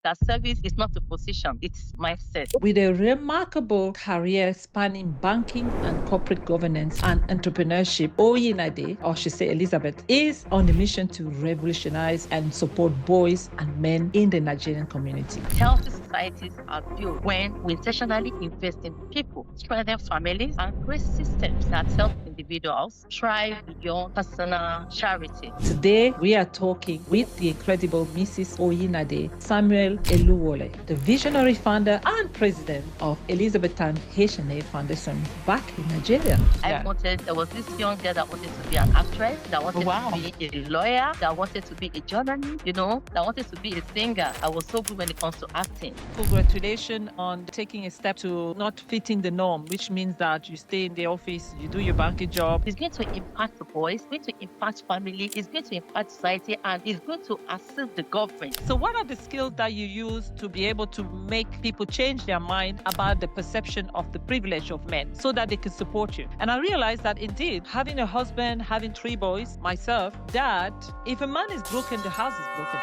that service is not a position, it's mindset. With a remarkable career spanning banking and corporate governance and entrepreneurship, Oyinade, or should say Elizabeth, is on a mission to revolutionize and support boys and men in the Nigerian community. Healthy societies are built when we intentionally invest in people, strengthen families, and create systems that help individuals thrive beyond personal charity. Today, we are talking with the incredible Mrs. Oyinade Samuel-Eluwole, the visionary founder and president of Elizabethan H Foundation back in Nigeria. There was this young girl that wanted to be an actress, that wanted to be a lawyer, that wanted to be a journalist, that wanted to be a singer. I was so good when it comes to acting. Congratulations on taking a step to not fitting the norm, which means that you stay in the office, you do your banking job. It's going to impact the boys, it's going to impact family, it's going to impact society, and it's going to assist the government. So what are the skills that you use to be able to make people change their mind about the perception of the privilege of men so that they can support you? And I realized that indeed, having a husband, having 3 boys, myself, that if a man is broken, the house is broken.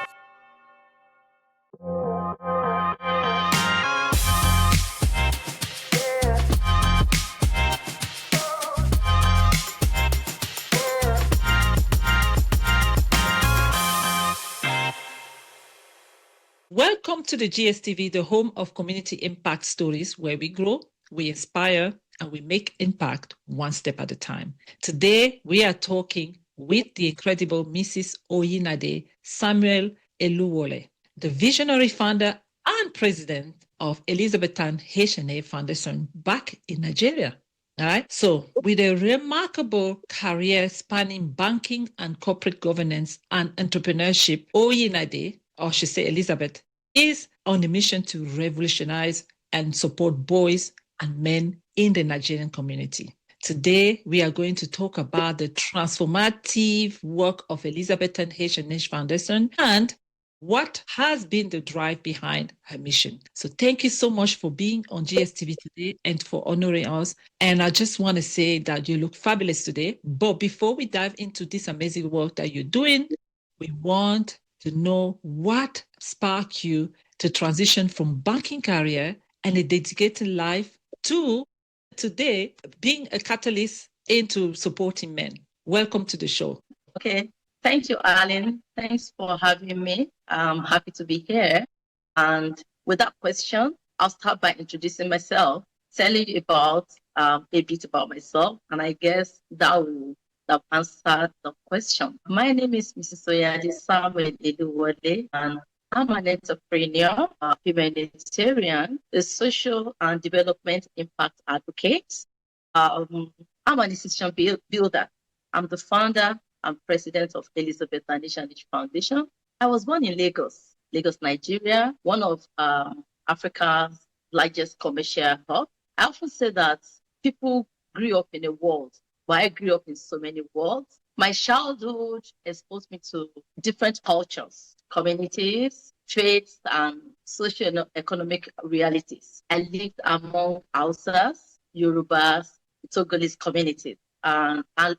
Welcome to the GSTV, the home of community impact stories, where we grow, we inspire, and we make impact one step at a time. Today, we are talking with the incredible Mrs. Oyinade Samuel-Eluwole, the visionary founder and president of Elizabethan H Foundation back in Nigeria. All right. So with a remarkable career spanning banking and corporate governance and entrepreneurship, Oyinade, or should say Elizabeth, is on a mission to revolutionize and support boys and men in the Nigerian community. Today, we are going to talk about the transformative work of Elizabethan H Foundation and what has been the drive behind her mission. So thank you so much for being on GSTV today and for honoring us. And I just want to say that you look fabulous today. But before we dive into this amazing work that you're doing, we want to know what sparked you to transition from banking career and a dedicated life to today being a catalyst into supporting men. Welcome to the show. Okay. Thank you, Alan. Thanks for having me. I'm happy to be here. And with that question, I'll start by introducing myself, telling you about a bit about myself, and I guess that will answer the question. My name is Mrs. Oyinade Samuel-Eluwole, and I'm an entrepreneur, a humanitarian, a social and development impact advocate. I'm an institution builder. I'm the founder and president of Elizabethan H Foundation. I was born in Lagos, Nigeria, one of Africa's largest commercial hubs. I often say that people grew up in a world, but I grew up in so many worlds. My childhood exposed me to different cultures, communities, faiths, and socio-economic realities. I lived among Hausas, Yorubas, Togolese communities, and I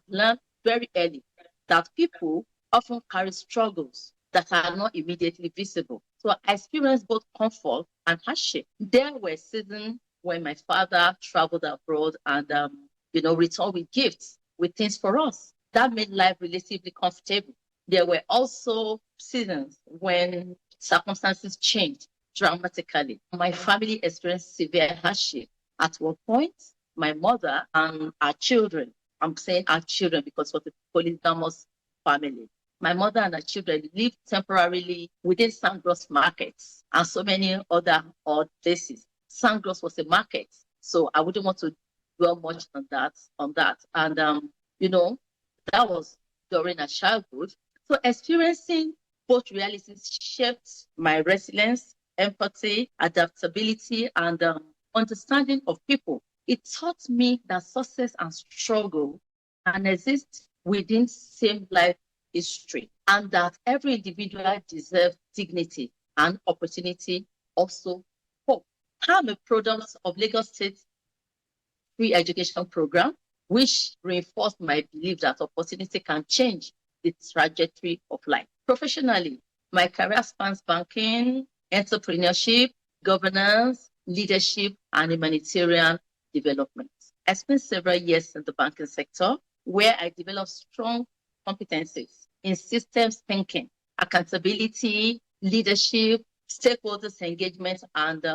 learned very early that people often carry struggles that are not immediately visible. So I experienced both comfort and hardship. There were seasons when my father traveled abroad and returned with gifts, with things for us. That made life relatively comfortable. There were also seasons when circumstances changed dramatically. My family experienced severe hardship. At one point, my mother and our children, I'm saying our children because of the polygamous family, my mother and her children lived temporarily within Sangros markets and so many other odd places. Sangros was a market, so I wouldn't want to dwell much on that. And that was during our childhood. So experiencing both realities shaped my resilience, empathy, adaptability, and understanding of people. It taught me that success and struggle can exist within same life history, and that every individual deserves dignity and opportunity, also hope. I'm a product of Lagos State free education program, which reinforced my belief that opportunity can change the trajectory of life. Professionally, my career spans banking, entrepreneurship, governance, leadership, and humanitarian development. I spent several years in the banking sector where I developed strong competencies in systems thinking, accountability, leadership, stakeholders engagement, and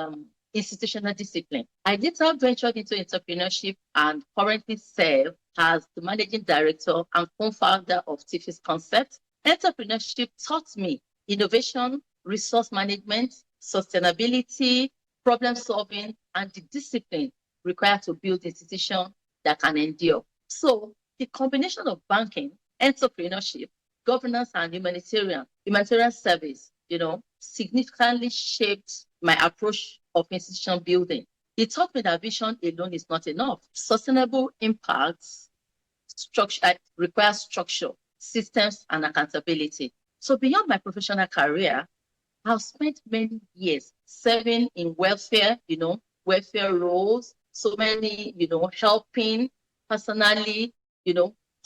institutional discipline. I later ventured into entrepreneurship and currently serve as the managing director and co-founder of Tiffy's Concept. Entrepreneurship taught me innovation, resource management, sustainability, problem solving, and the discipline required to build institutions that can endure. So the combination of banking, entrepreneurship, governance, and humanitarian service, significantly shaped my approach of institution building. It taught me that vision alone is not enough. Sustainable impacts require structure, systems, and accountability. So beyond my professional career, I've spent many years serving in welfare, welfare roles, so many, helping personally,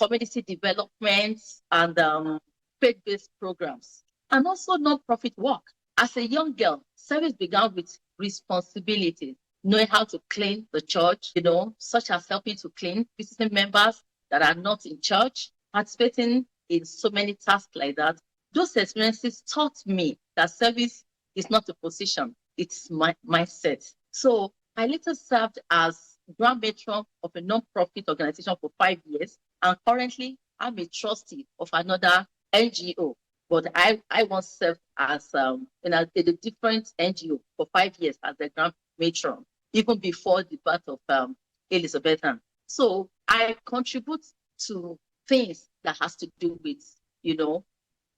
community development and faith-based programs, and also non-profit work. As a young girl, service began with responsibilities, knowing how to clean the church, such as helping to clean visiting members that are not in church, participating in so many tasks like that. Those experiences taught me that service is not a position, it's my mindset. So I later served as grand matron of a non-profit organization for 5 years, and currently I'm a trustee of another NGO. But I once served as in a different NGO for 5 years as the grand matron, even before the birth of Elizabethan. So I contribute to things that has to do with,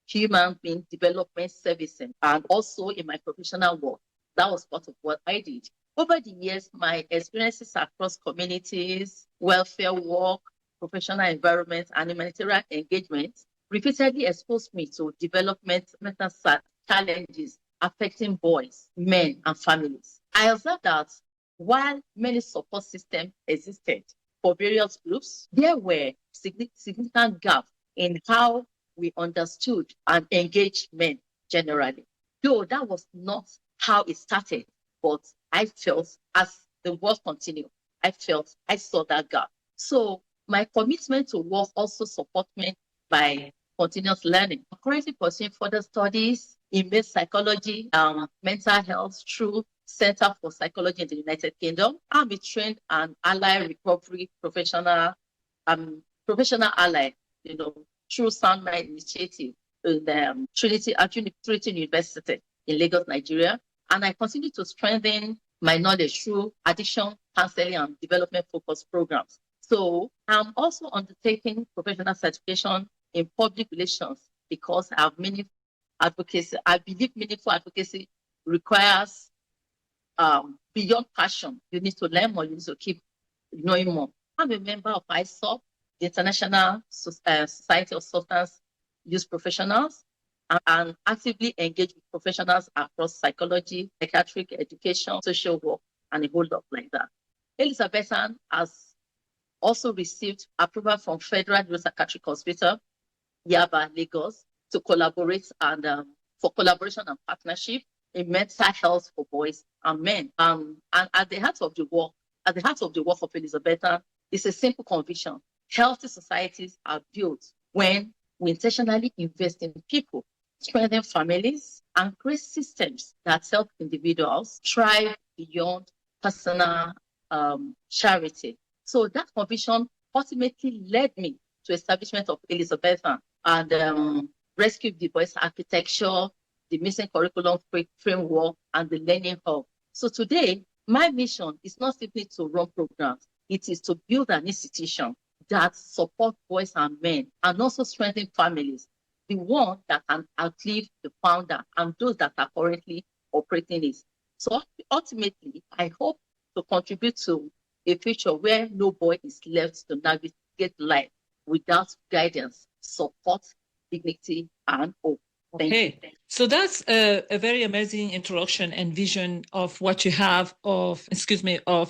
human being development servicing, and also in my professional work. That was part of what I did. Over the years, my experiences across communities, welfare work, professional environment, and humanitarian engagement repeatedly exposed me to developmental challenges affecting boys, men, and families. I observed that while many support systems existed for various groups, there were significant gaps in how we understood and engaged men generally. Though that was not how it started, but I felt as the work continued, I saw that gap. So my commitment to work also support me by continuous learning. I'm currently pursuing further studies in psychology, mental health through Center for Psychology in the United Kingdom. I'm a trained and ally recovery professional ally, through Sound Mind Initiative in the Trinity University in Lagos, Nigeria. And I continue to strengthen my knowledge through addiction, counseling, and development-focused programs. So I'm also undertaking professional certification in public relations because I have many advocacy. I believe meaningful advocacy requires beyond passion. You need to learn more. You need to keep knowing more. I'm a member of ISOP, the International Society of Substance Use Professionals, and actively engage with professionals across psychology, psychiatric education, social work, and a whole lot like that. Elizabethan has also received approval from Federal Psychiatric Hospital, Yaba, Lagos, to collaborate and for collaboration and partnership in mental health for boys and men. And at the heart of the work of Elizabethan is a simple conviction: healthy societies are built when we intentionally invest in people, strengthen families, and create systems that help individuals thrive beyond personal charity. So that conviction ultimately led me to establishment of Elizabethan and rescue the boys architecture, the missing curriculum framework, and the learning hub. So today, my mission is not simply to run programs, it is to build an institution that support boys and men and also strengthen families, the one that can outlive the founder and those that are currently operating it. So ultimately, I hope to contribute to a future where no boy is left to navigate life without guidance, support, dignity, and hope. Okay, so that's a very amazing introduction and vision of what you have of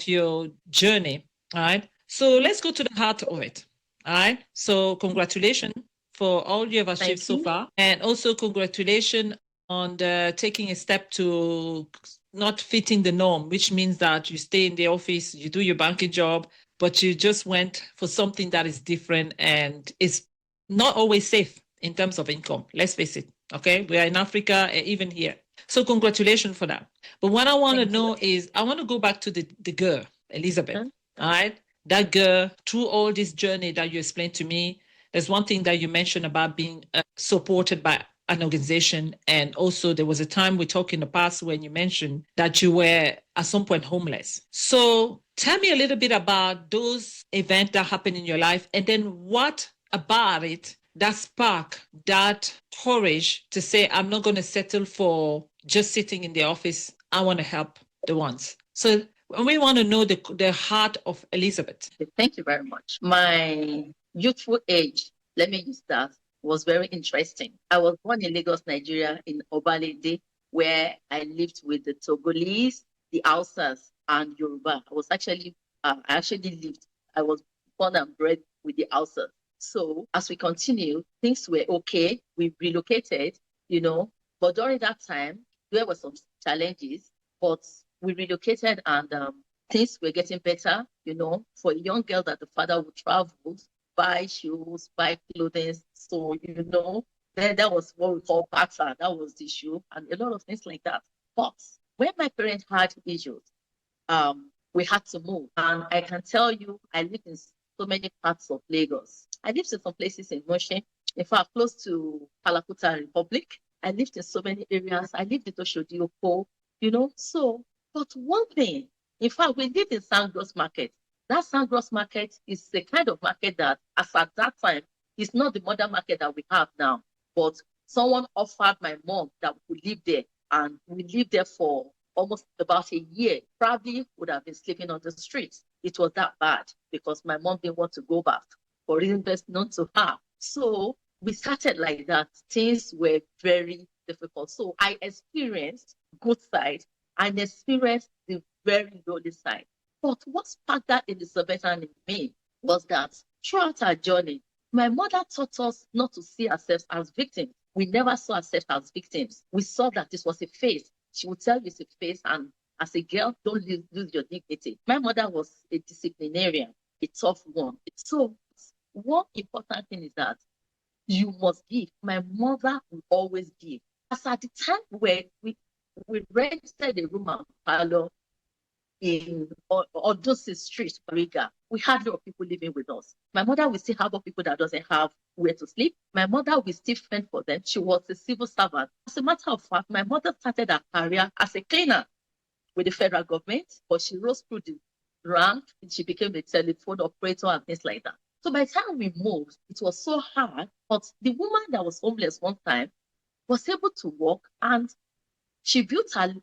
your journey. All right. So let's go to the heart of it. All right. So congratulations for all you have achieved so far, and also congratulations taking a step to not fitting the norm, which means that you stay in the office, you do your banking job, but you just went for something that is different and is not always safe in terms of income. Let's face it. Okay. We are in Africa, even here. So congratulations for that. But what I want to know is, I want to go back to the girl, Elizabeth. All right. That girl, through all this journey that you explained to me, there's one thing that you mentioned about being supported by an organization. And also there was a time we talked in the past when you mentioned that you were at some point homeless. So tell me a little bit about those events that happened in your life, and then what about it that spark that courage to say, I'm not going to settle for just sitting in the office. I want to help the ones. So we want to know the heart of Elizabeth. Thank you very much. My youthful age, let me use that, was very interesting. I was born in Lagos, Nigeria, in Obalede, where I lived with the Togolese, the Hausas, and Yoruba. I was born and bred with the Hausas. So as we continue, things were okay. We relocated, but during that time, there were some challenges, but we relocated and things were getting better, for a young girl that the father would travel, buy shoes, buy clothing. So, then that was what we call pattern. That was the issue and a lot of things like that. But when my parents had issues, we had to move. And I can tell you, I lived in so many parts of Lagos. I lived in some places in Moshe, in fact, close to Kalakuta Republic. I lived in so many areas. I lived in Oshodioko, so, but one thing, in fact, we lived in Sandros Market. That Sandros Market is the kind of market that, as at that time, is not the modern market that we have now. But someone offered my mom that we could live there, and we lived there for almost about a year. Probably would have been sleeping on the streets. It was that bad because my mom didn't want to go back for reasons best known to her. So we started like that. Things were very difficult. So I experienced good side and experienced the very lonely side. But what sparked that Elizabethan in me was that throughout our journey, my mother taught us not to see ourselves as victims. We never saw ourselves as victims. We saw that this was a phase. She would tell you it's a phase, and as a girl, don't lose your dignity. My mother was a disciplinarian, a tough one. So one important thing is that you must give. My mother will always give. As at the time where we rented a room and parlor in Odosi Street, Riga, we had a lot of people living with us. My mother will still have people that doesn't have where to sleep. My mother will still fend for them. She was a civil servant. As a matter of fact, my mother started her career as a cleaner with the federal government, but she rose through the rank. She became a telephone operator and things like that. So by the time we moved, it was so hard. But the woman that was homeless one time was able to work, and she built her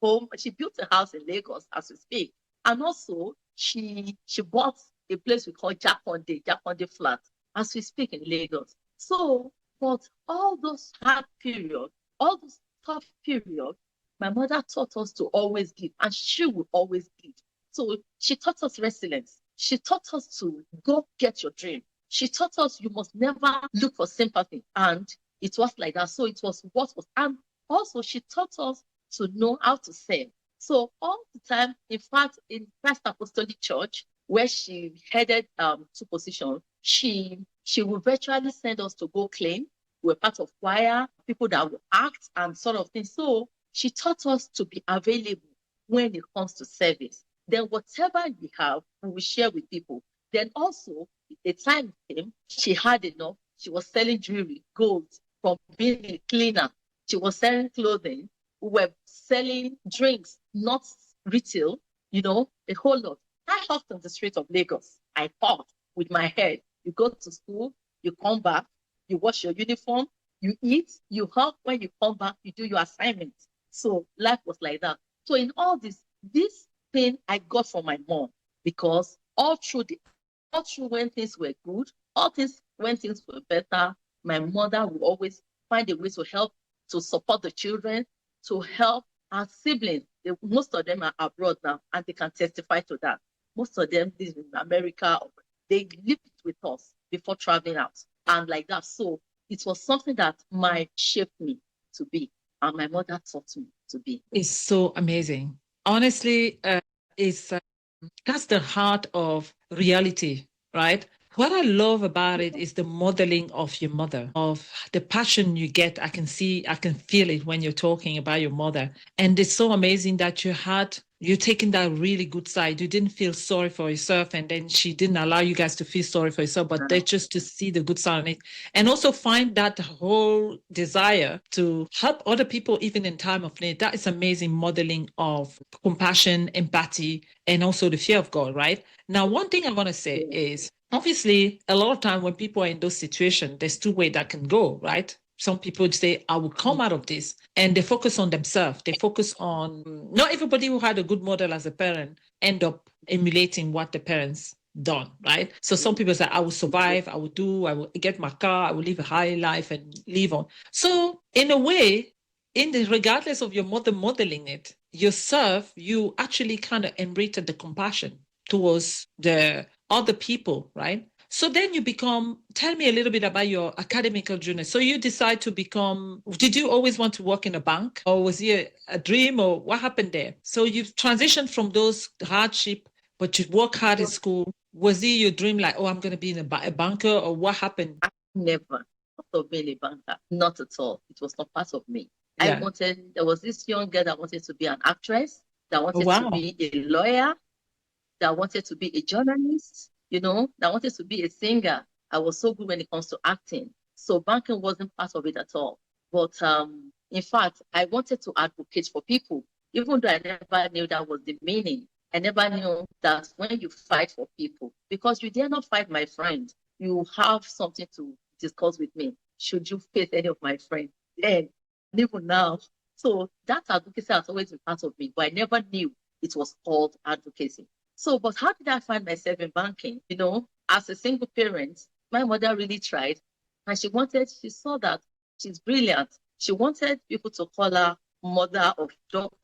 home. She built a house in Lagos as we speak. And also she bought a place we call Jakonde Flat as we speak in Lagos. So, but all those hard periods, all those tough periods, my mother taught us to always give, and she will always give. So she taught us resilience. She taught us to go get your dream. She taught us you must never look for sympathy. And it was like that. So it was what was, and also she taught us to know how to serve. So all the time, in fact, in Christ Apostolic Church, where she headed two positions, she would virtually send us to go claim. We're part of choir, people that will act and sort of things. So she taught us to be available when it comes to service. Then whatever we have, we will share with people. Then also, the time came, she had enough. She was selling jewelry, gold, from being a cleaner. She was selling clothing. We were selling drinks, not retail, a whole lot. I hawked on the streets of Lagos. I thought with my head, you go to school, you come back, you wash your uniform, you eat, you hawk. When you come back, you do your assignments. So life was like that. So in all this thing I got from my mom, because all through when things were good, when things were better, my mother would always find a way to help, to support the children, to help our siblings. Most of them are abroad now, and they can testify to that. Most of them live in America. They lived with us before traveling out, and like that. So it was something that might shape me to be. and my mother taught me to be. It's so amazing. Honestly, it's that's the heart of reality, right? What I love about it is the modeling of your mother, of the passion you get. I can feel it when you're talking about your mother. And it's so amazing that you're taking that really good side. You didn't feel sorry for yourself, and then she didn't allow you guys to feel sorry for yourself, but they just to see the good side on it. And also find that whole desire to help other people, even in time of need. That is amazing modeling of compassion, empathy, and also the fear of God, right? Now, one thing I want to say is obviously a lot of time when people are in those situations, there's two ways that can go, right? Some people say, I will come out of this, and they focus on themselves. They focus on, not everybody who had a good model as a parent end up emulating what the parents done, right? So some people say, I will survive, I will get my car, I will live a high life and live on. So in a way, regardless of your mother modeling it, yourself, you actually kind of embrace the compassion towards the other people, right? So then tell me a little bit about your academical journey. So you decide to did you always want to work in a bank, or was it a dream, or what happened there? So you've transitioned from those hardship, but you work hard in school. Was it your dream, like, oh, I'm going to be a banker, or what happened? Never thought of being a banker. Not at all. It was not part of me. Yeah. There was this young girl that wanted to be an actress, that Oh, wanted to wow. be a lawyer, that wanted to be a journalist, that wanted to be a singer. I was so good when it comes to acting. So banking wasn't part of it at all. But in fact, I wanted to advocate for people, even though I never knew that was the meaning. I never knew that when you fight for people, because you dare not fight my friend, you have something to discuss with me. Should you face any of my friends? Then, even now. So that advocacy has always been part of me, but I never knew it was called advocacy. So, but how did I find myself in banking? As a single parent, my mother really tried, and she saw that she's brilliant. She wanted people to call her mother of doctor,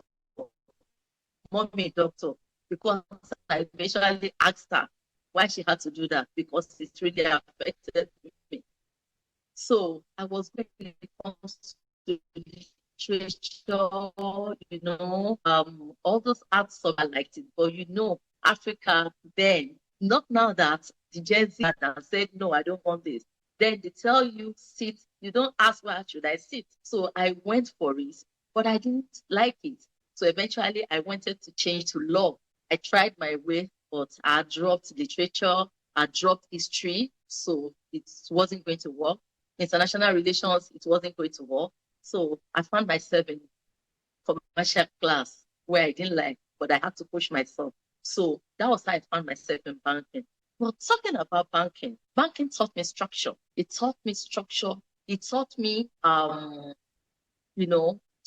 mommy doctor, because I eventually asked her why she had to do that, because it really affected me. So I was when it comes to literature, all those arts, so I liked it. But Africa then, not now that the Gen Z had said, no, I don't want this. Then they tell you, sit. You don't ask, where should I sit? So I went for it, but I didn't like it. So eventually I wanted to change to law. I tried my way, but I dropped literature, I dropped history, so it wasn't going to work. International relations, it wasn't going to work. So I found myself in commercial class where I didn't like, but I had to push myself. So that was how I found myself in banking. But talking about banking taught me structure. It taught me structure. It taught me, to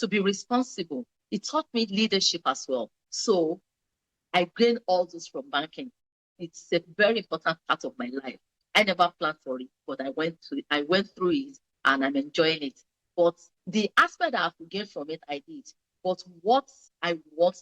be responsible. It taught me leadership as well. So I gained all this from banking. It's a very important part of my life. I never planned for it, but I went through it, and I'm enjoying it. But the aspect that I could gain from it, I did. But what I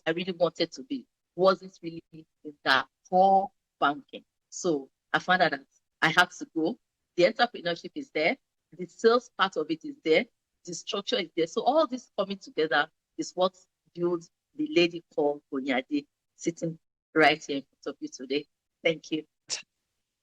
really wanted to be wasn't really in that core banking. So I found out that I had to go. The entrepreneurship is there. The sales part of it is there. The structure is there. So all this coming together is what builds the lady called Oyinade, sitting right here in front of you today. Thank you.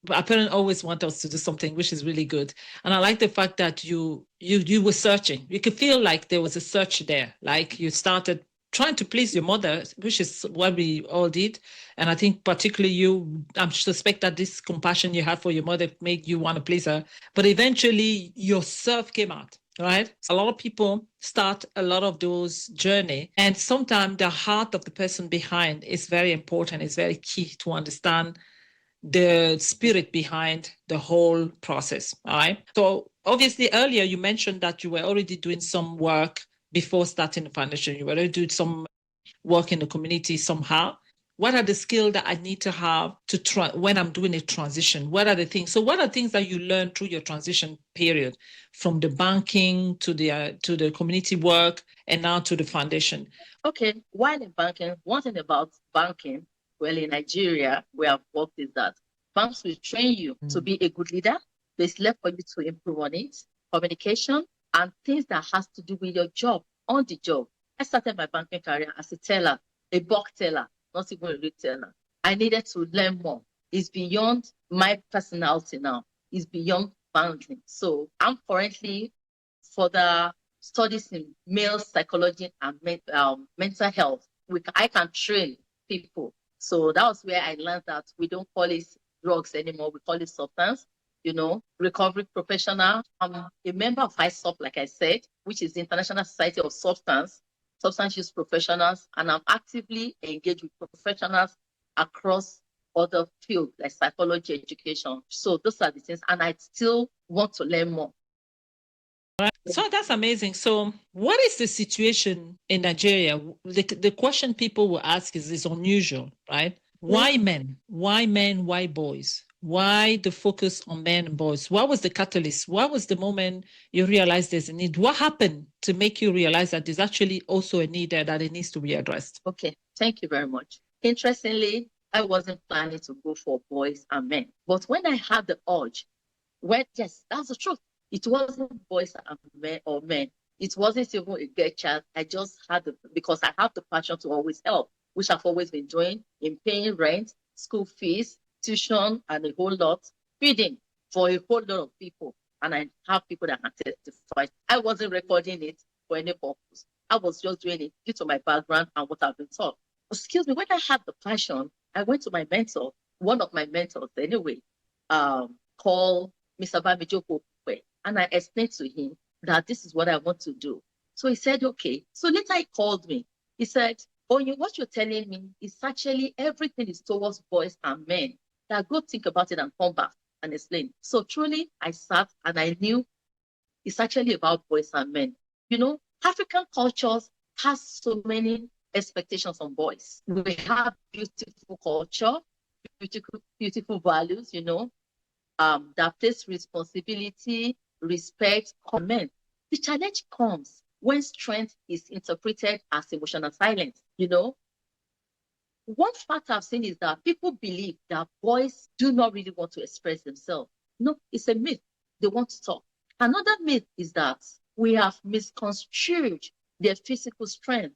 Our parents always want us to do something, which is really good. And I like the fact that you were searching. You could feel like there was a search there. Like you started trying to please your mother, which is what we all did. And I think particularly you, I suspect that this compassion you had for your mother made you want to please her. But eventually yourself came out, right? A lot of people start a lot of those journey. And sometimes the heart of the person behind is very important. It's very key to understand the spirit behind the whole process. All right. So obviously earlier you mentioned that you were already doing some work before starting the foundation. You were already doing some work in the community somehow. What are the skills that I need to have to try when I'm doing a transition? What are the things? So what are things that you learned through your transition period, from the banking to the community work and now to the foundation? Okay, while in banking, one thing about banking, well, in Nigeria, where I've worked, is that banks will train you to be a good leader. It's left for you to improve on it, communication, and things that has to do with your job. on the job. I started my banking career as a teller, a bulk teller, not even a retailer. I needed to learn more. It's beyond my personality now. It's beyond banking. So I'm currently further studies in male psychology and mental health. I can train people. So that was where I learned that we don't call it drugs anymore. We call it substance, recovery professional. I'm a member of ISOP, like I said, which is the International Society of Substance Use Professionals. And I'm actively engaged with professionals across other fields like psychology, education. So those are the things. And I still want to learn more. Right. So that's amazing. So what is the situation in Nigeria? The question people will ask is unusual, right? Why men? Why men? Why boys? Why the focus on men and boys? What was the catalyst? What was the moment you realized there's a need? What happened to make you realize that there's actually also a need there that it needs to be addressed? Okay, thank you very much. Interestingly, I wasn't planning to go for boys and men. But when I had the urge, yes, that's the truth. It wasn't boys and men or men. It wasn't even a girl child. I just had because I have the passion to always help, which I've always been doing in paying rent, school fees, tuition, and a whole lot, feeding for a whole lot of people. And I have people that can testify. I wasn't recording it for any purpose. I was just doing it due to my background and what I've been taught. Excuse me, when I had the passion, I went to my mentor, one of my mentors anyway, called Mr. Bamijoko, and I explained to him that this is what I want to do. So he said, okay. So later he called me. He said, what you're telling me is actually everything is towards boys and men. That go think about it and come back and explain. So truly, I sat and I knew it's actually about boys and men. African cultures has so many expectations on boys. We have beautiful culture, beautiful values, that place responsibility, respect, comment. The challenge comes when strength is interpreted as emotional silence. One fact I've seen is that people believe that boys do not really want to express themselves. No, it's a myth. They want to talk. Another myth is that we have misconstrued their physical strength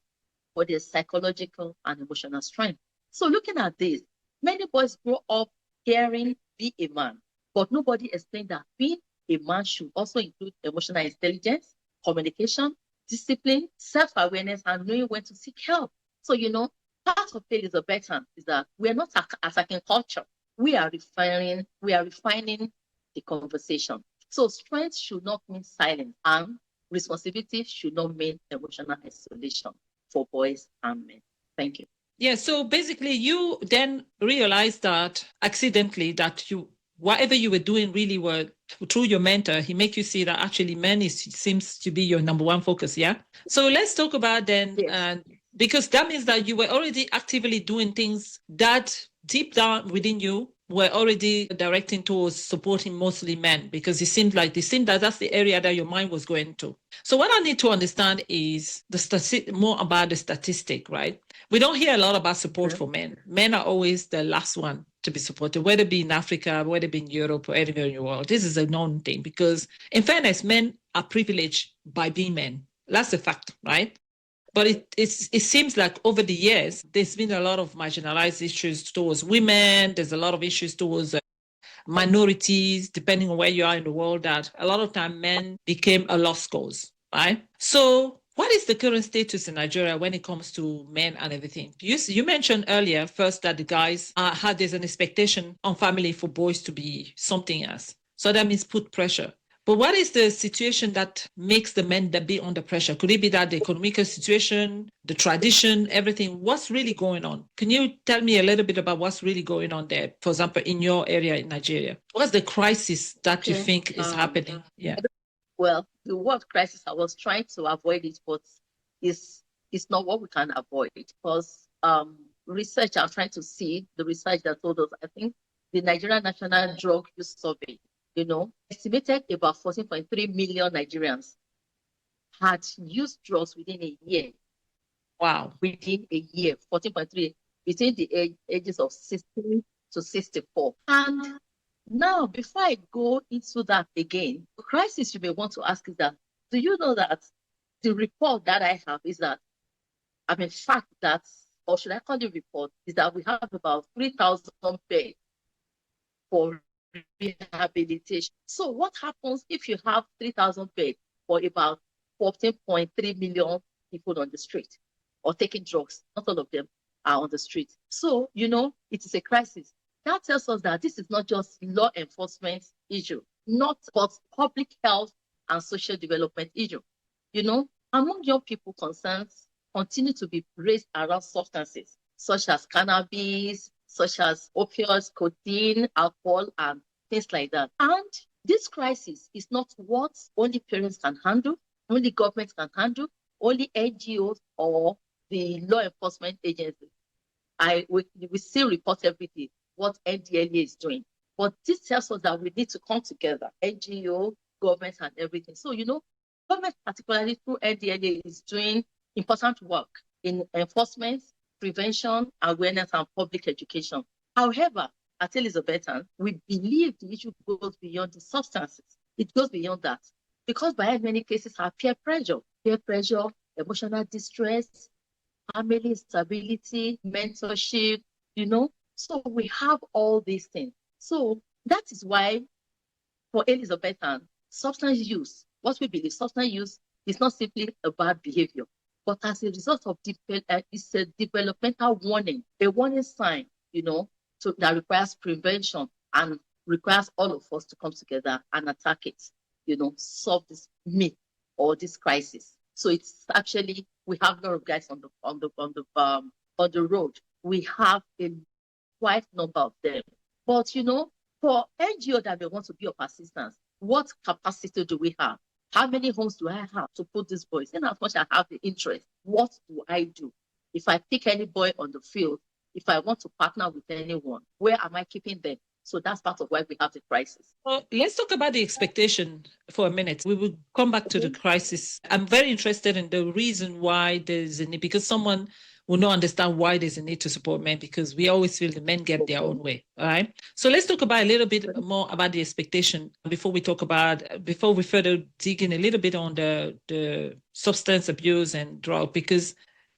for their psychological and emotional strength. So looking at this, many boys grow up hearing be a man, but nobody explained that being a man should also include emotional intelligence, communication, discipline, self-awareness, and knowing when to seek help. So, part of Elizabethan is that we are not attacking culture. We are refining the conversation. So strength should not mean silence, and responsibility should not mean emotional isolation for boys and men. Thank you. Yeah, so basically you then realized that accidentally that whatever you were doing really were through your mentor, he make you see that actually men seems to be your number one focus, yeah? So let's talk about then, Yes. because that means that you were already actively doing things that deep down within you were already directing towards supporting mostly men, because it seemed that that's the area that your mind was going to. So what I need to understand is more about the statistic, right? We don't hear a lot about support for men. Men are always the last one to be supported, whether it be in Africa, whether it be in Europe or anywhere in the world. This is a known thing because, in fairness, men are privileged by being men. That's a fact, right? But it seems like over the years, there's been a lot of marginalized issues towards women. There's a lot of issues towards minorities, depending on where you are in the world, that a lot of time men became a lost cause, right? So what is the current status in Nigeria when it comes to men and everything? You mentioned earlier first that the guys there's an expectation on family for boys to be something else. So that means put pressure. But what is the situation that makes the men that be under pressure? Could it be that the economic situation, the tradition, everything? What's really going on? Can you tell me a little bit about what's really going on there? For example, in your area in Nigeria, what's the crisis that you think is happening? Yeah. Well, the word crisis, I was trying to avoid it, but it's not what we can avoid because research, I'm trying to see the research that told us, I think the Nigerian National Drug Use Survey, estimated about 14.3 million Nigerians had used drugs within a year. Wow. Within a year, 14.3, between the ages of 16 to 64. And now, before I go into that again, the crisis you may want to ask is that, do you know that the report that I have is that, fact that, or should I call it report, is that we have about 3,000 beds for rehabilitation. So what happens if you have 3,000 beds for about 14.3 million people on the street or taking drugs? Not all of them are on the street. So, it is a crisis. That tells us that this is not just law enforcement issue, but public health and social development issue. Among young people, concerns continue to be raised around substances such as cannabis, such as opioids, codeine, alcohol, and things like that. And this crisis is not what only parents can handle, only governments can handle, only NGOs or the law enforcement agencies. We still report everything, what NDLA is doing. But this tells us that we need to come together, NGO, government, and everything. So, government, particularly through NDLA, is doing important work in enforcement, prevention, awareness, and public education. However, at Elizabethan, we believe the issue goes beyond the substances. It goes beyond that. Because by many cases are peer pressure, emotional distress, family instability, mentorship, So we have all these things. So that is why for Elizabethan, substance use, what we believe, substance use is not simply a bad behavior, but as a result of it's a developmental warning, a warning sign, that requires prevention and requires all of us to come together and attack it, solve this myth or this crisis. So it's actually, we have a lot of guys on the road. We have a quite number of them. But for NGO that may want to be of assistance, what capacity do we have? How many homes do I have to put these boys? In as much as I have the interest, what do I do? If I pick any boy on the field, if I want to partner with anyone, where am I keeping them? So that's part of why we have the crisis. Well, let's talk about the expectation for a minute. We will come back to the crisis. I'm very interested in the reason why there's a need, because someone will not understand why there's a need to support men, because we always feel the men get their own way. All right. So let's talk about a little bit more about the expectation before we further dig in a little bit on the substance abuse and drug, because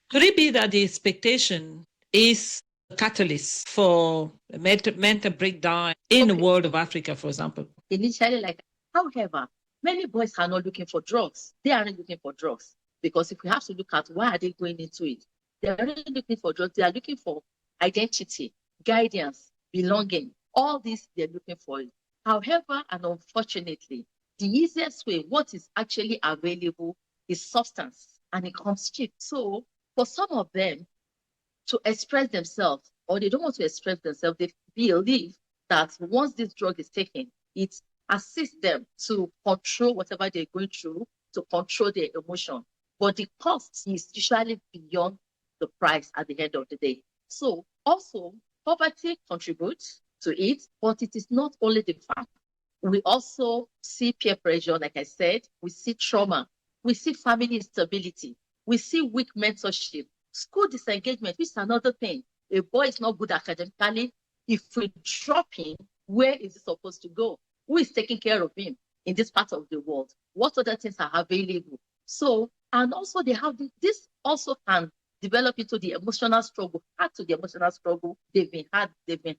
could it be that the expectation is a catalyst for mental breakdown in the world of Africa, for example? Initially, however, many boys are not looking for drugs. They aren't looking for drugs, because if we have to look at why are they going into it, they're not looking for drugs. They are looking for identity, guidance, belonging. All this they're looking for. However, and unfortunately, the easiest way, what is actually available, is substance, and it comes cheap. So for some of them to express themselves, or they don't want to express themselves, they believe that once this drug is taken, it assists them to control whatever they're going through, to control their emotion. But the cost is usually beyond the price at the end of the day. So also, poverty contributes to it, but it is not only the fact. We also see peer pressure, like I said, we see trauma, we see family instability, we see weak mentorship, school disengagement, which is another thing. A boy is not good academically. If we drop him, where is he supposed to go? Who is taking care of him in this part of the world? What other things are available? So, and also they have this also can develop into the emotional struggle, add to the emotional struggle they've been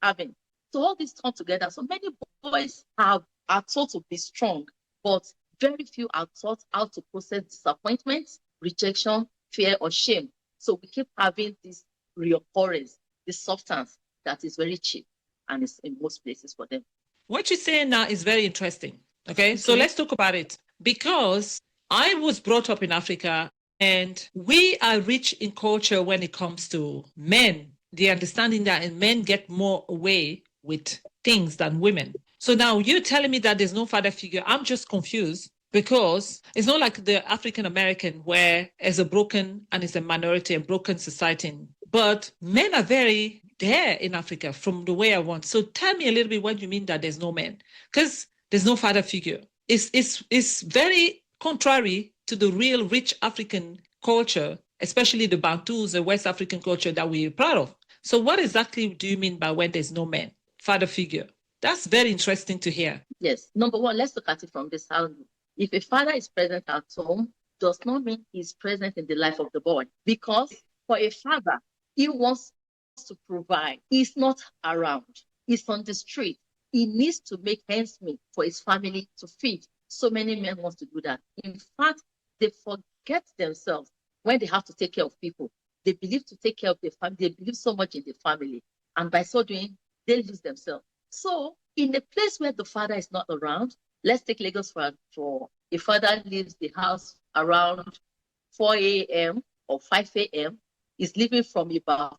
having. So all this come together. So many boys are taught to be strong, but very few are taught how to process disappointment, rejection, fear, or shame. So we keep having this reoccurrence, this substance that is very cheap and is in most places for them. What you're saying now is very interesting. Okay, so let's talk about it. Because I was brought up in Africa, and we are rich in culture when it comes to men, the understanding that men get more away with things than women. So now you're telling me that there's no father figure. I'm just confused, because it's not like the African American, where it's a broken and it's a minority and broken society. But men are very there in Africa from the way I want. So tell me a little bit what you mean that there's no men, because there's no father figure. It's very contrary to the real rich African culture, especially the Bantus, the West African culture that we're proud of. So what exactly do you mean by when there's no man, father figure? That's very interesting to hear. Yes. Number one, let's look at it from this angle. If a father is present at home, does not mean he's present in the life of the boy. Because for a father, he wants to provide. He's not around. He's on the street. He needs to make ends meet for his family to feed. So many men want to do that. In fact, they forget themselves when they have to take care of people. They believe to take care of their family. They believe so much in the family. And by so doing, they lose themselves. So in a place where the father is not around, let's take Lagos for a father leaves the house around 4 a.m. or 5 a.m. is leaving from Ibadan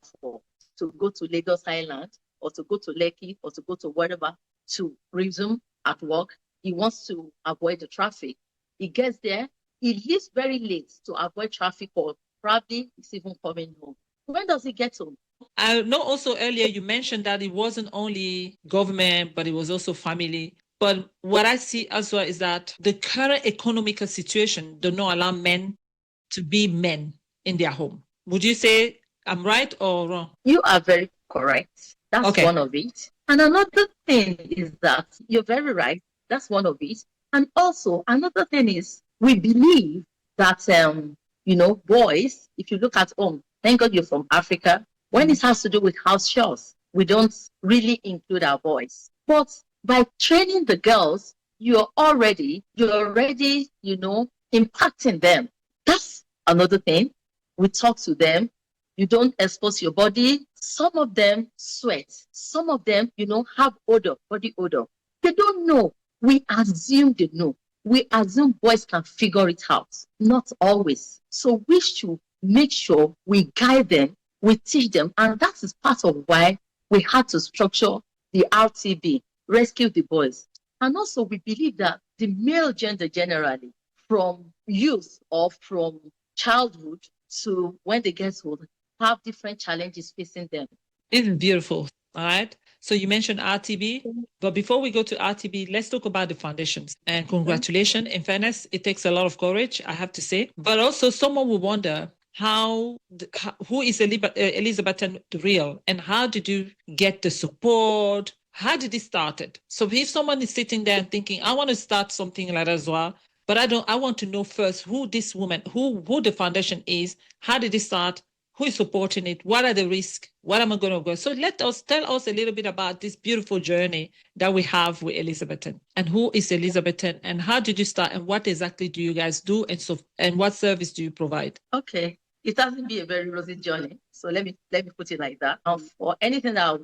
to go to Lagos Island or to go to Lekki or to go to wherever to resume at work. He wants to avoid the traffic. He gets there. He leaves very late to avoid traffic, or probably he's even coming home. When does he get home? I know also earlier you mentioned that it wasn't only government, but it was also family. But what I see as well is that the current economical situation does not allow men to be men in their home. Would you say I'm right or wrong? You are very correct. That's one of it. And another thing is that you're very right. That's one of it. And also another thing is we believe that, boys, if you look at home, thank God you're from Africa. When it has to do with house chores, we don't really include our boys. But by training the girls, you're already, impacting them. That's another thing. We talk to them. You don't expose your body. Some of them sweat. Some of them, have odor, body odor. They don't know. We assume they know. We assume boys can figure it out. Not always. So we should make sure we guide them, we teach them. And that is part of why we had to structure the RTB, Rescue the Boys. And also we believe that the male gender generally, from youth or from childhood to when they get old, have different challenges facing them. It's beautiful. All right. So you mentioned RTB, but before we go to RTB, let's talk about the foundations. And congratulations. In fairness, it takes a lot of courage, I have to say. But also someone will wonder who is Elizabethan real, and how did you get the support? How did it started? So if someone is sitting there and thinking, I want to start something like that as well, but I want to know first who this woman, who the foundation is, how did it start? Who is supporting it? What are the risks? What am I going to go? So tell us a little bit about this beautiful journey that we have with Elizabethan. And who is Elizabethan? And how did you start? And what exactly do you guys do? And what service do you provide? Okay. It hasn't been a very rosy journey. So let me put it like that. For anything that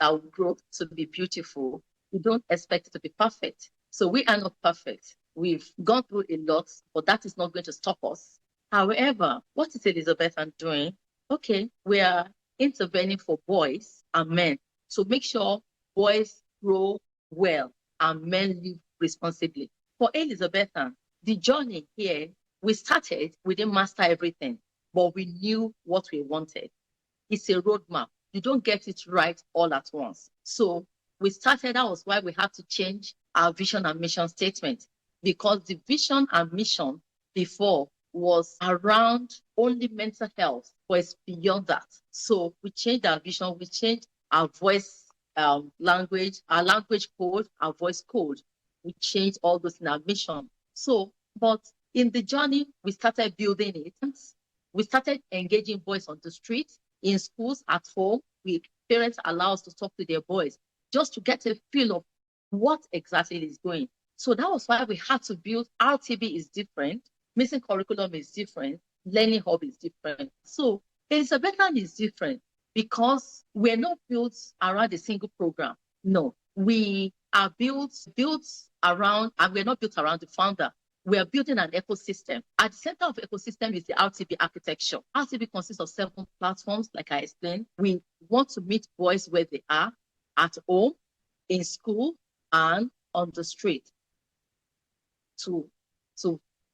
will grow to be beautiful, we don't expect it to be perfect. So we are not perfect. We've gone through a lot, but that is not going to stop us. However, what is Elizabethan doing? Okay, we are intervening for boys and men. So make sure boys grow well and men live responsibly. For Elizabethan, the journey here, we started, we didn't master everything, but we knew what we wanted. It's a roadmap. You don't get it right all at once. So we started, that was why we had to change our vision and mission statement, because the vision and mission before was around only mental health, but it's beyond that. So we changed our vision, we changed our voice language, our language code, our voice code. We changed all those in our mission. So, but in the journey, we started building it. We started engaging boys on the street, in schools, at home. Parents allow us to talk to their boys just to get a feel of what exactly is going. So that was why we had to build. RTB is different. Missing curriculum is different. Learning hub is different. So Elizabethan is different because we're not built around a single program. No, we are built around, and we're not built around the founder. We are building an ecosystem. At the center of the ecosystem is the RTB architecture. RTB consists of 7 platforms, like I explained. We want to meet boys where they are, at home, in school, and on the street, to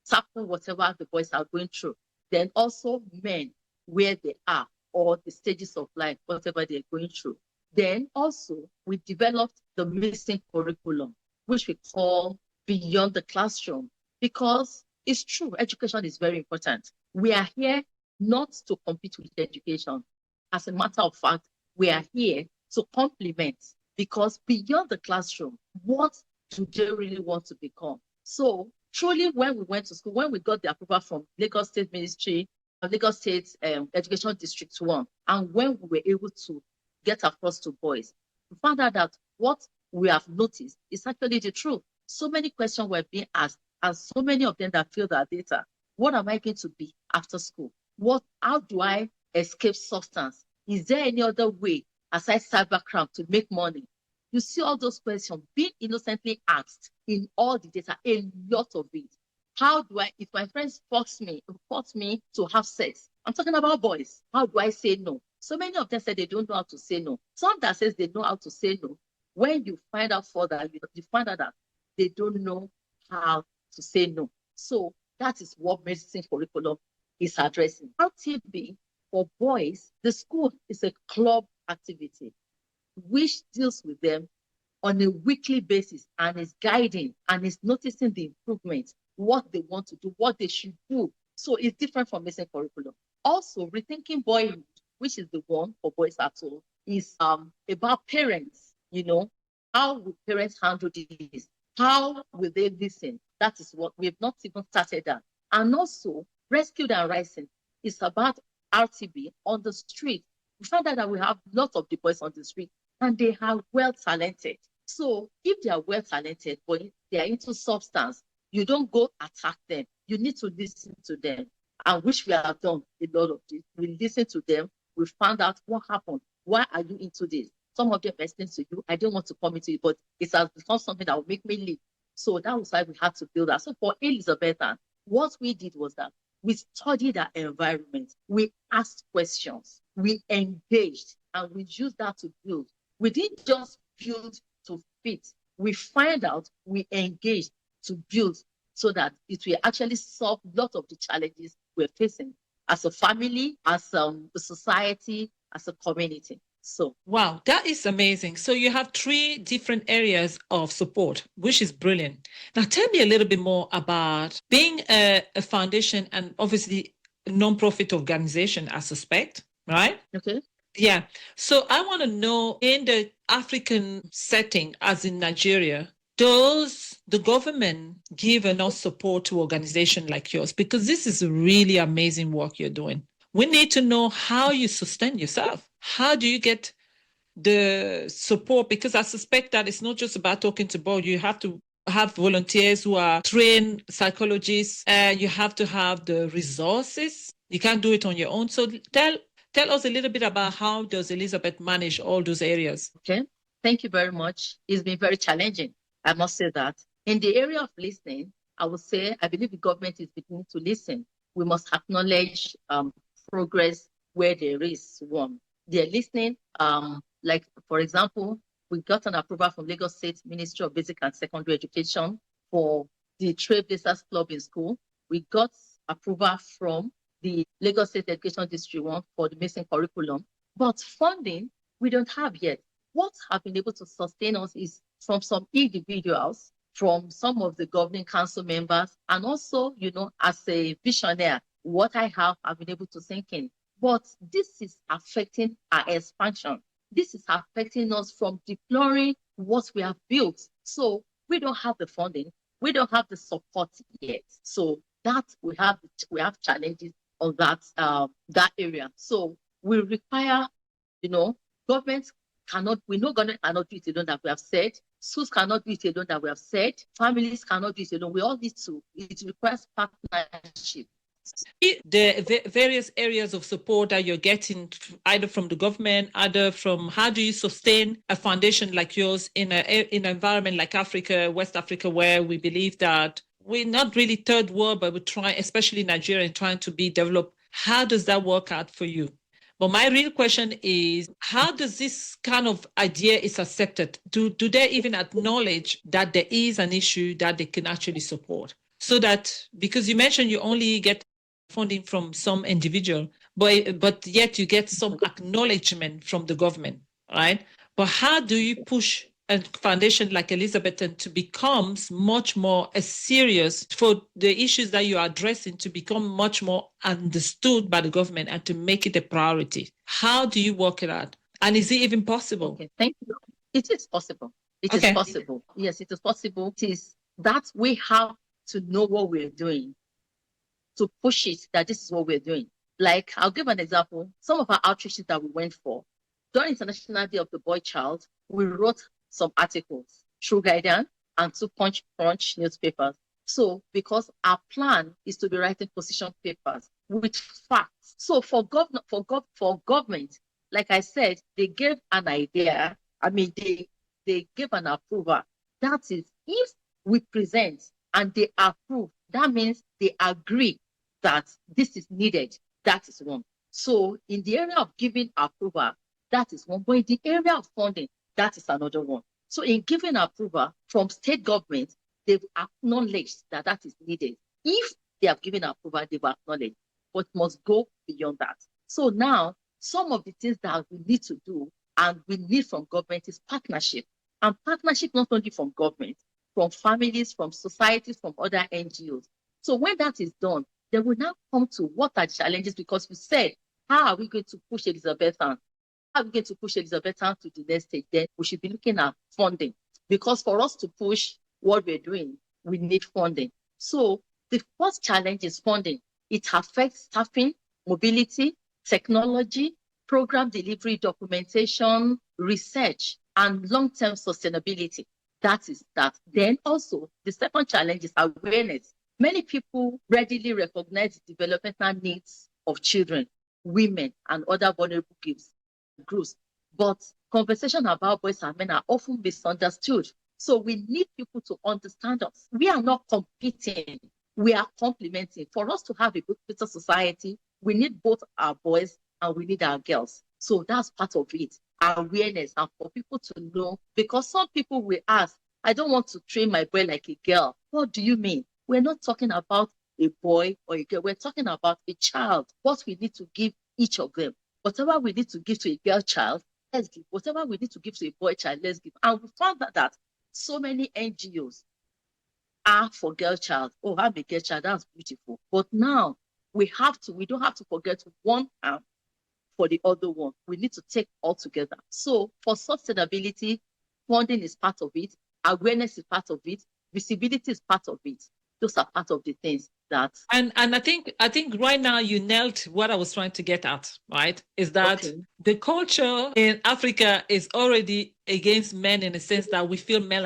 tackle whatever the boys are going through. Then also men, where they are, or the stages of life, whatever they're going through. Then also we developed the missing curriculum, which we call Beyond the Classroom, because it's true, education is very important. We are here not to compete with education. As a matter of fact, we are here to complement, because beyond the classroom, what do they really want to become? So Truly, when we went to school, when we got the approval from Lagos State Ministry, Lagos State Education District 1, and when we were able to get across to boys, we found out that what we have noticed is actually the truth. So many questions were being asked, and so many of them that filled our data. What am I going to be after school? How do I escape substance? Is there any other way aside cybercrime to make money? You see all those questions being innocently asked in all the data, a lot of it. How do I, if my friends force me to have sex, I'm talking about boys, how do I say no? So many of them said they don't know how to say no. Some that says they know how to say no. When you find out further, you find out that they don't know how to say no. So that is what medicine curriculum is addressing. RTB for boys, the school is a club activity which deals with them on a weekly basis and is guiding and is noticing the improvement, what they want to do, what they should do. So it's different from medicine curriculum. Also, rethinking boyhood, which is the one for boys at all, is about parents. How will parents handle this? How will they listen? That is what we've not even started that. And also, rescued and rising is about RTB on the street. We find out that we have lots of the boys on the street and they are well talented. So if they are well talented, but they are into substance, you don't go attack them. You need to listen to them. And which we have done a lot of this. We listen to them. We found out what happened. Why are you into this? Some of them explain to you, I don't want to come into it, but it has become something that will make me leave. So that was why we had to build that. So for Elizabethan, what we did was that we studied our environment. We asked questions. We engaged, and we used that to build. We didn't just build to fit. We find out, we engaged to build so that it will actually solve a lot of the challenges we're facing as a family, as a society, as a community. So wow, that is amazing. So you have 3 different areas of support, which is brilliant. Now tell me a little bit more about being a foundation and obviously a non-profit organization, I suspect, right? okay. Yeah. So I want to know, in the African setting, as in Nigeria, does the government give enough support to organizations like yours? Because this is really amazing work you're doing. We need to know how you sustain yourself. How do you get the support? Because I suspect that it's not just about talking to board. You have to have volunteers who are trained psychologists, and you have to have the resources. You can't do it on your own. So tell us a little bit about how does Elizabeth manage all those areas? Okay. Thank you very much. It's been very challenging. I must say that. In the area of listening, I would say I believe the government is beginning to listen. We must acknowledge progress where there is one. They're listening. Like, for example, we got an approval from Lagos State Ministry of Basic and Secondary Education for the Trailblazers Club in school. We got approval from the Lagos State Education District 1 for the missing curriculum. But funding, we don't have yet. What have been able to sustain us is from some individuals, from some of the governing council members, and also, as a visionary, what I've been able to sink in. But this is affecting our expansion. This is affecting us from deploring what we have built. So we don't have the funding. We don't have the support yet. So that we have challenges on that area. So we require, government we know government cannot do it alone, that we have said. Schools cannot do it alone, that we have said. Families cannot do it alone. We all need to. It requires partnership. The various areas of support that you're getting, either from the government, either from, how do you sustain a foundation like yours in an environment like Africa, West Africa, where we believe that we're not really third world, but we're trying, especially Nigeria, trying to be developed. How does that work out for you? But my real question is, how does this kind of idea is accepted? Do they even acknowledge that there is an issue that they can actually support? So that, because you mentioned you only get funding from some individual, but yet you get some acknowledgement from the government, right? But how do you push a foundation like Elizabethan to become much more serious for the issues that you're addressing, to become much more understood by the government and to make it a priority? How do you work it out? And is it even possible? Okay, thank you. It is possible. It is possible. Yes, it is possible. It is that we have to know what we're doing, to push it that this is what we're doing. Like, I'll give an example. Some of our outreaches that we went for, during International Day of the Boy Child, we wrote some articles through Guardian and to Punch newspapers. So, because our plan is to be writing position papers with facts. So, for government, like I said, they gave an idea. I mean, they gave an approval. That is, if we present and they approve, that means they agree that this is needed. That is one. So in the area of giving approval, that is one. But in the area of funding, that is another one. So in giving approval from state government, they've acknowledged that that is needed. If they have given approval, they've acknowledged, but must go beyond that. So now, some of the things that we need to do and we need from government is partnership. And partnership not only from government, from families, from societies, from other NGOs. So when that is done, then we now come to what are the challenges, because we said, how are we going to push Elizabethan? How are we going to push Elizabethan to the next stage? Then we should be looking at funding, because for us to push what we're doing, we need funding. So the first challenge is funding. It affects staffing, mobility, technology, program delivery, documentation, research, and long-term sustainability. That is that. Then also, the second challenge is awareness. Many people readily recognize the developmental needs of children, women, and other vulnerable groups. But conversation about boys and men are often misunderstood. So we need people to understand us. We are not competing. We are complementing. For us to have a good, better society, we need both our boys and we need our girls. So that's part of it. Awareness, and for people to know, because some people will ask, I don't want to train my boy like a girl. What do you mean? We're not talking about a boy or a girl. We're talking about a child. What we need to give each of them. Whatever we need to give to a girl child, let's give. Whatever we need to give to a boy child, let's give. And we found that so many NGOs are for girl child. Oh, I'm a girl child. That's beautiful. But now we don't have to forget one arm for the other one. We need to take all together. So for sustainability, funding is part of it. Awareness is part of it. Visibility is part of it. Those are part of the things that. And I think right now you nailed what I was trying to get at, right? Is that the culture in Africa is already against men, in the sense that we feel men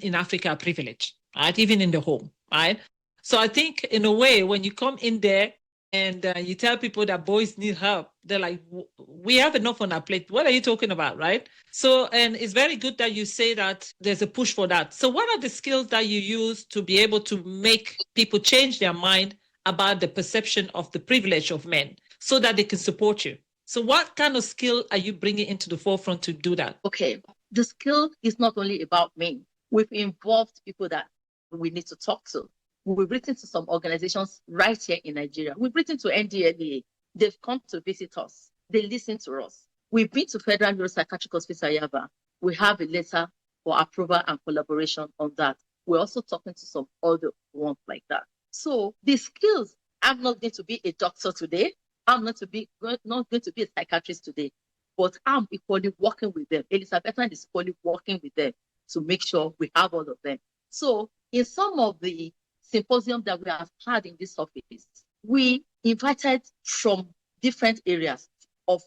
in Africa are privileged, right? Even in the home, right? So I think in a way, when you come in there and you tell people that boys need help, they're like, we have enough on our plate. What are you talking about, right? So, and it's very good that you say that there's a push for that. So what are the skills that you use to be able to make people change their mind about the perception of the privilege of men so that they can support you? So what kind of skill are you bringing into the forefront to do that? Okay, the skill is not only about men. We've involved people that we need to talk to. We've written to some organizations right here in Nigeria. We've written to NDLEA. They've come to visit us. They listen to us. We've been to Federal Neuropsychiatric Hospital Yaba. We have a letter for approval and collaboration on that. We're also talking to some other ones like that. So the skills, I'm not going to be a doctor today. I'm not going to be a psychiatrist today, but I'm equally working with them. Elizabethan is equally working with them to make sure we have all of them. So in some of the symposium that we have had in this office, we invited from different areas of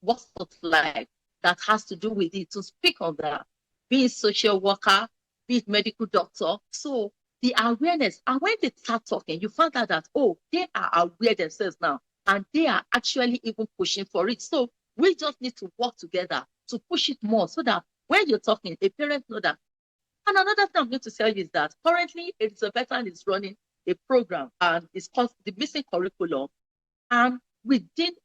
walks of life that has to do with it to speak on that, be it social worker, be it medical doctor. So the awareness, and when they start talking, you find out that, oh, they are aware themselves now, and they are actually even pushing for it. So we just need to work together to push it more, so that when you're talking, a parent know that. And another thing I'm going to tell you is that currently Elizabethan is running a program, and it's called the Missing Curriculum. And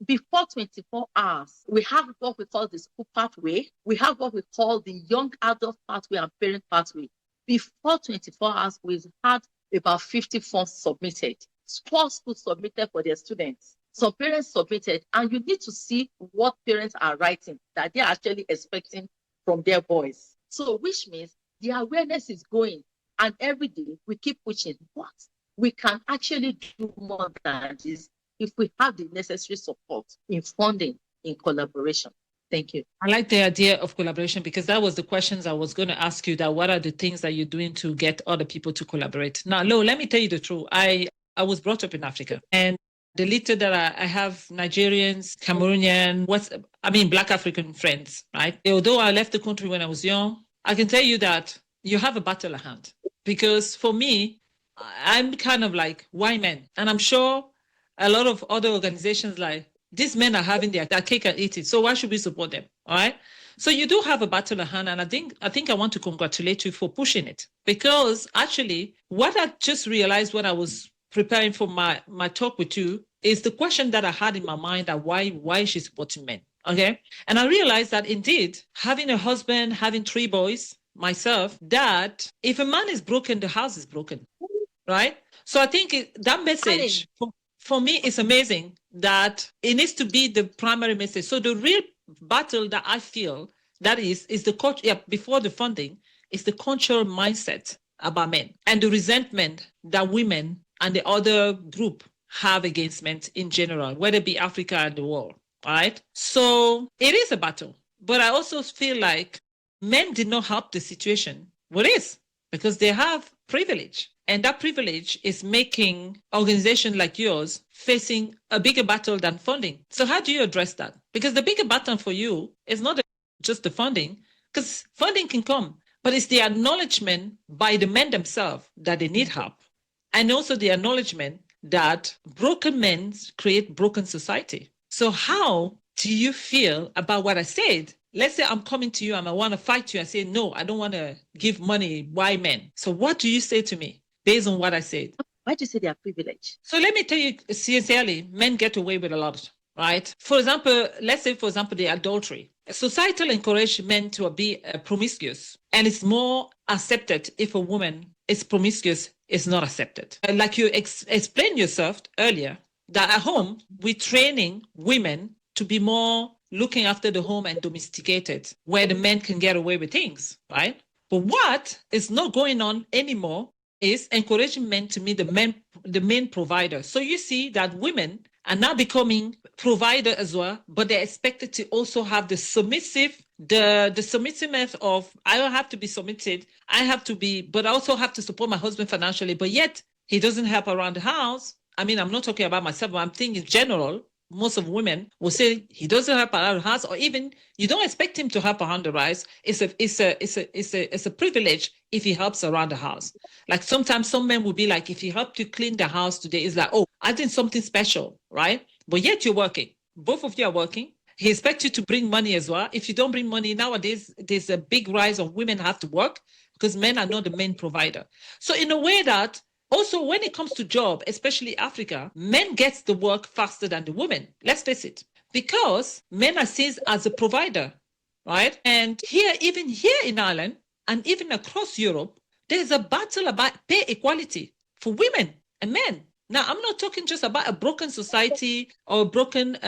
before 24 hours, we have what we call the school pathway. We have what we call the young adult pathway and parent pathway. Before 24 hours, we've had about 50 forms submitted. 4 schools submitted for their students. Some parents submitted, and you need to see what parents are writing that they are actually expecting from their boys. So, which means the awareness is going, and every day we keep pushing. But we can actually do more than this if we have the necessary support in funding, in collaboration. Thank you. I like the idea of collaboration because that was the questions I was going to ask you, that what are the things that you're doing to get other people to collaborate? Now, Lo, let me tell you the truth. I was brought up in Africa, and the little that I have Nigerians, Cameroonian, Black African friends, right? Although I left the country when I was young, I can tell you that you have a battle at hand. Because for me, I'm kind of like, why men? And I'm sure a lot of other organizations like, these men are having their cake and eat it. So why should we support them? All right. So you do have a battle at hand. And I think I want to congratulate you for pushing it. Because actually, what I just realized when I was preparing for my talk with you is the question that I had in my mind, that why is she supporting men? Okay. And I realized that indeed, having a husband, having 3 boys, myself, that if a man is broken, the house is broken. Right? So I think that message for me is amazing, that it needs to be the primary message. So the real battle that I feel that is the culture, before the funding, is the cultural mindset about men and the resentment that women and the other group have against men in general, whether it be Africa and the world. Right? So it is a battle. But I also feel like men did not help the situation. What is? Because they have privilege. And that privilege is making organizations like yours facing a bigger battle than funding. So how do you address that? Because the bigger battle for you is not just the funding, because funding can come, but it's the acknowledgement by the men themselves that they need help. And also the acknowledgement that broken men create broken society. So how do you feel about what I said? Let's say I'm coming to you and I want to fight you and say, no, I don't want to give money. Why men? So what do you say to me based on what I said? Why do you say they are privileged? So let me tell you sincerely, men get away with a lot, right? For example, let's say, for example, the adultery. Societal encourage men to be promiscuous, and it's more accepted if a woman is promiscuous, it's not accepted. Like you explained yourself earlier, that at home, we're training women to be more looking after the home and domesticated, where the men can get away with things, right? But what is not going on anymore is encouraging men to be the main provider. So you see that women are now becoming provider as well, but they're expected to also have the submissiveness of, I don't have to be submitted, but I also have to support my husband financially, but yet he doesn't help around the house. I mean, I'm not talking about myself, but I'm thinking in general. Most of women will say he doesn't help around the house, or even you don't expect him to help around the house. It's a privilege if he helps around the house. Like sometimes some men will be like, if he helped you clean the house today, it's like, oh, I did something special, right? But yet you're working. Both of you are working. He expects you to bring money as well. If you don't bring money nowadays, there's a big rise of women have to work because men are not the main provider. So in a way that also, when it comes to job, especially Africa, men get the work faster than the women. Let's face it. Because men are seen as a provider, right? And even here in Ireland, and even across Europe, there's a battle about pay equality for women and men. Now, I'm not talking just about a broken society or broken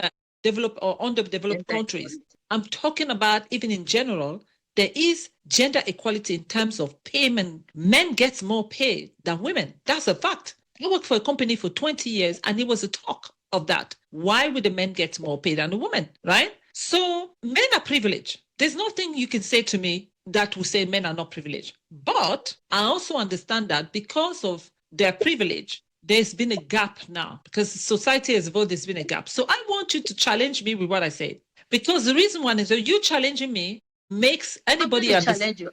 developed or underdeveloped countries. I'm talking about even in general, there is gender equality in terms of payment. Men get more pay than women. That's a fact. I worked for a company for 20 years and it was a talk of that. Why would the men get more pay than the women, right? So men are privileged. There's nothing you can say to me that will say men are not privileged. But I also understand that because of their privilege, there's been a gap now because society has evolved, there's been a gap. So I want you to challenge me with what I say. Because the reason one is that you challenging me makes anybody understand. You.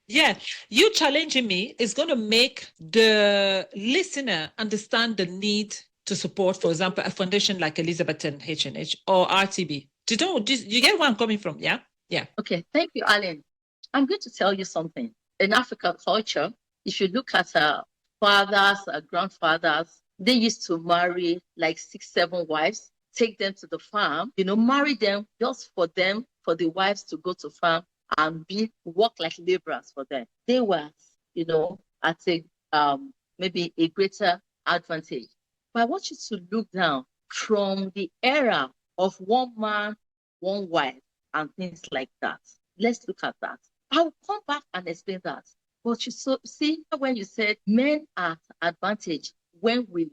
Yeah, you challenging me is going to make the listener understand the need to support, for example, a foundation like Elizabethan H or RTB. Do you get where I'm coming from? Yeah? Yeah. Okay, thank you, Alan. I'm going to tell you something. In African culture, if you look at fathers, grandfathers, they used to marry like 6, 7 wives, take them to the farm, marry them just for the wives to go to farm and work like laborers for them. They were, at maybe a greater advantage. But I want you to look down from the era of one man, one wife, and things like that. Let's look at that. I'll come back and explain that. But you see, when you said men are at advantage when we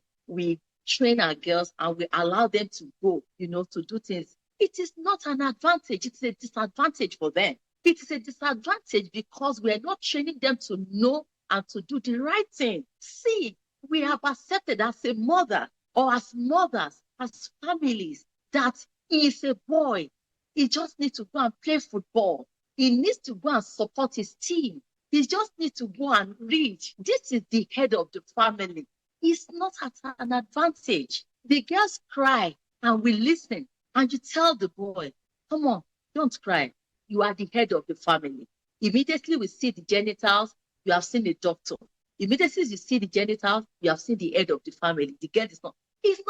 train our girls and we allow them to go, to do things It is not an advantage. It's a disadvantage for them. It is a disadvantage because we are not training them to know and to do the right thing. See, we have accepted as a mother or as mothers, as families, that he is a boy. He just needs to go and play football. He needs to go and support his team. He just needs to go and read. This is the head of the family. It's not at an advantage. The girls cry and we listen, and you tell the boy, come on, don't cry. You are the head of the family. Immediately we see the genitals, you have seen the doctor. Immediately you see the genitals, you have seen the head of the family. The girl is not, it's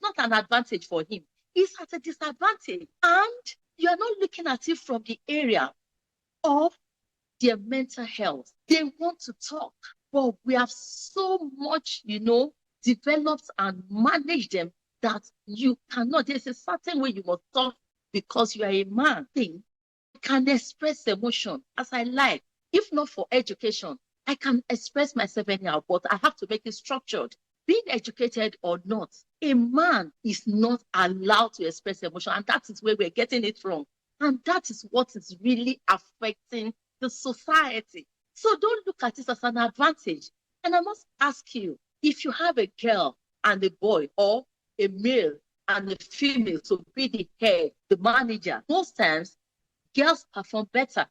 not an advantage for him. It's at a disadvantage. And you are not looking at it from the area of their mental health. They want to talk, but we have so much, developed and managed them that you cannot. There's a certain way you must talk because you are a man. I can express emotion as I like. If not for education, I can express myself anyhow, but I have to make it structured. Being educated or not, a man is not allowed to express emotion, and that is where we're getting it wrong. And that is what is really affecting the society. So don't look at it as an advantage. And I must ask you, if you have a girl and a boy, or a male and a female to be the head, the manager, most times girls perform better.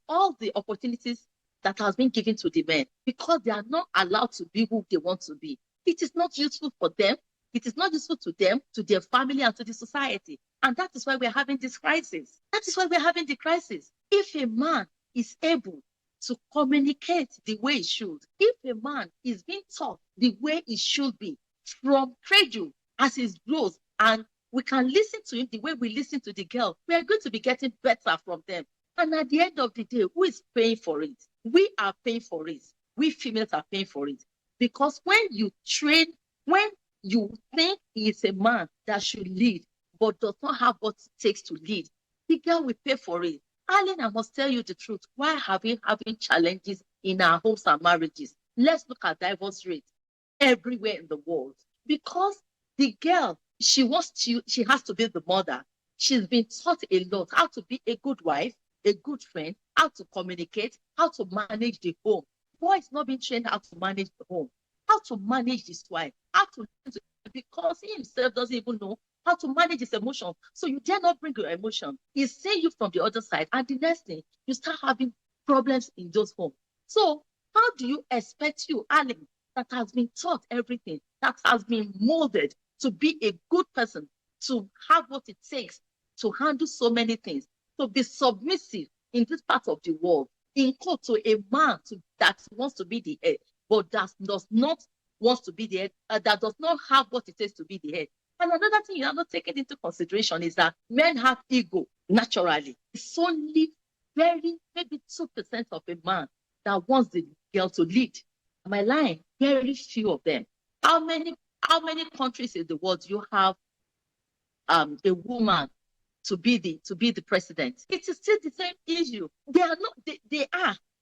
All the opportunities that has been given to the men, because they are not allowed to be who they want to be. It is not useful for them. It is not useful to them, to their family, and to the society. And that is why we're having this crisis. That is why we're having the crisis. If a man is able to communicate the way he should, if a man is being taught the way he should be from cradle as he grows, and we can listen to him the way we listen to the girl, we are going to be getting better from them. And at the end of the day, who is paying for it? We are paying for it. We females are paying for it. Because when you train, when you think he is a man that should lead, but does not have what it takes to lead, the girl will pay for it. Alan, I must tell you the truth. Why are we having challenges in our homes and marriages? Let's look at divorce rates everywhere in the world. Because the girl, she has to be the mother. She's been taught a lot how to be a good wife, a good friend, how to communicate, how to manage the home. Boy is not being trained how to manage the home, how to manage his wife, because he himself doesn't even know how to manage his emotions. So you dare not bring your emotion. He's seeing you from the other side, and the next thing, you start having problems in those homes. So how do you expect you, Alan, that has been taught everything, that has been molded to be a good person, to have what it takes to handle so many things, to be submissive in this part of the world, in quote, to a man that wants to be the head, but that does not want to be the head, that does not have what it takes to be the head. And another thing you are not taking into consideration is that men have ego naturally. It's only maybe 2% of a man that wants the girl to lead. Am I lying? Very few of them. How many countries in the world do you have a woman to be the president? It is still the same issue. They are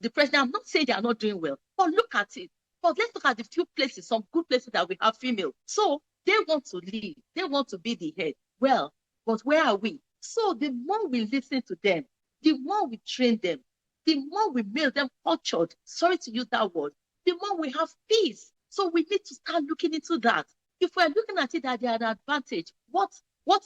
the president. I'm not saying they are not doing well, but look at it. But let's look at the few places, some good places that we have female. So they want to lead. They want to be the head. Well, but where are we? So the more we listen to them, the more we train them, the more we make them cultured. Sorry to use that word. The more we have peace. So we need to start looking into that. If we're looking at it that they are an advantage, what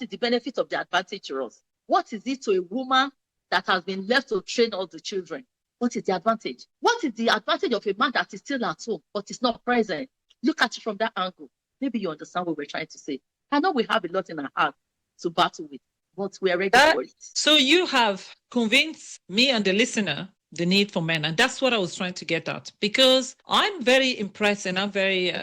is the benefit of the advantage to us? What is it to a woman that has been left to train all the children? What is the advantage? What is the advantage of a man that is still at home but is not present? Look at it from that angle. Maybe you understand what we're trying to say. I know we have a lot in our heart to battle with, but we are ready for it. So you have convinced me and the listener the need for men, and that's what I was trying to get at, because I'm very impressed and I'm very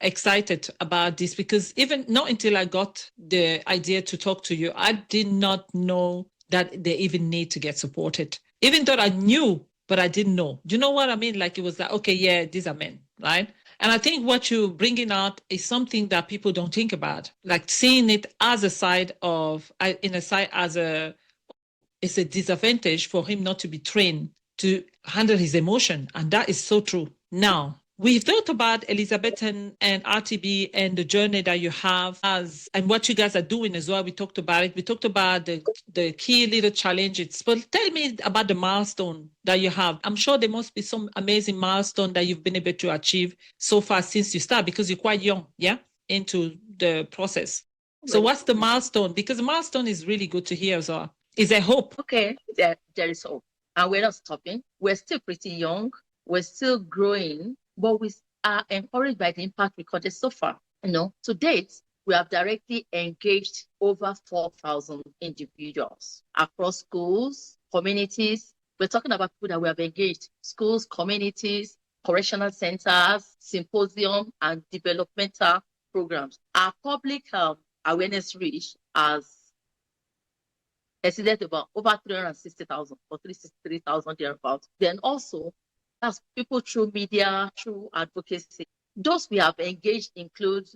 excited about this, because even not until I got the idea to talk to you, I did not know that they even need to get supported. Even though I knew, but I didn't know. Do you know what I mean? Like, it was like, okay, yeah, these are men, right? And I think what you're bringing out is something that people don't think about, like seeing it as a side of, it's a disadvantage for him not to be trained to handle his emotion. And that is so true. Now, We've talked about Elizabethan and RTB and the journey that you have and what you guys are doing as well. We talked about it. We talked about the key little challenges. But tell me about the milestone that you have. I'm sure there must be some amazing milestone that you've been able to achieve so far since you start, because you're quite young, yeah, into the process. So what's the milestone? Because the milestone is really good to hear as well. Is there hope? Okay, there is hope. And we're not stopping. We're still pretty young. We're still growing, but we are encouraged by the impact recorded so far. To date, we have directly engaged over 4,000 individuals across schools, communities. We're talking about people that we have engaged: schools, communities, correctional centers, symposium, and developmental programs. Our public awareness reach has exceeded about over 360,000 or 363,000 thereabouts. Then also, that's people through media, through advocacy. Those we have engaged include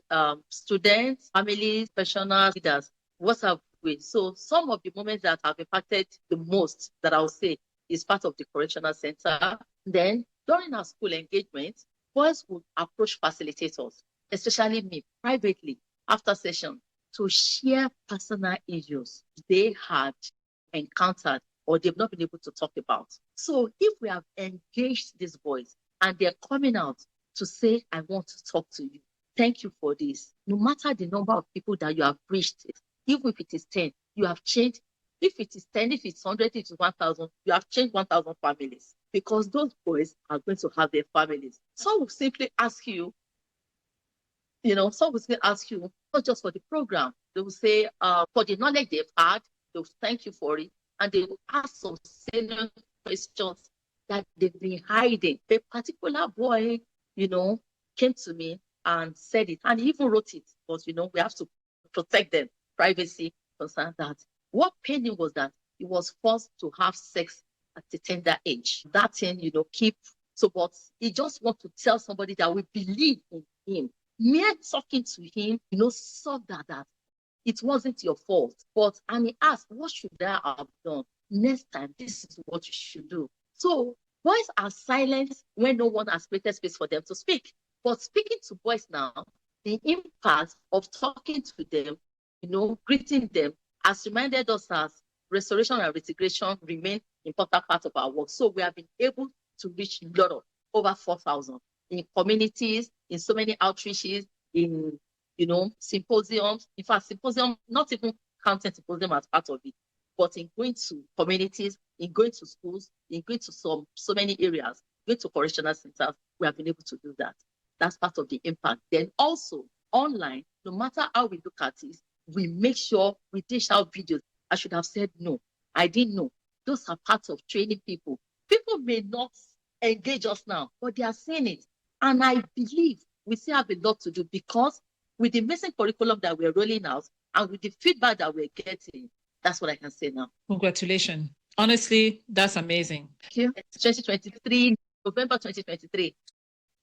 students, families, professionals, leaders. What have we? So some of the moments that have impacted the most, that I'll say, is part of the correctional center. Then during our school engagement, boys would approach facilitators, especially me, privately after session, to share personal issues they had encountered or they've not been able to talk about. So if we have engaged these boys and they're coming out to say, I want to talk to you, thank you for this, no matter the number of people that you have reached, even if it is 10, you have changed. If it is 10, if it's 100, if it's 1,000, you have changed 1,000 families, because those boys are going to have their families. Some will simply ask you, some will still ask you, not just for the program. They will say, for the knowledge they've had, they will thank you for it. And they will ask some salient questions that they've been hiding. A particular boy, came to me and said it, and he even wrote it, because, we have to protect them, privacy, concern that. What pained him was that he was forced to have sex at a tender age. That thing, but he just want to tell somebody that we believe in him. Mere talking to him, saw that it wasn't your fault. And he asked, what should I have done? Next time, this is what you should do. So boys are silent when no one has created space for them to speak. But speaking to boys now, the impact of talking to them, greeting them, has reminded us as restoration and reintegration remain important part of our work. So we have been able to reach a lot of over 4,000 in communities, in so many outreaches, in symposiums. In fact, symposium, not even counting symposium as part of it, but in going to communities, in going to schools, in going to so many areas, going to correctional centers, we have been able to do that. That's part of the impact. Then also online, no matter how we look at it, we make sure we dish out videos. I should have said no. I didn't know. Those are parts of training people. People may not engage us now, but they are seeing it. And I believe we still have a lot to do, because with the missing curriculum that we're rolling out and with the feedback that we're getting, that's what I can say now. Congratulations. Honestly, that's amazing. Thank you. 2023, November 2023.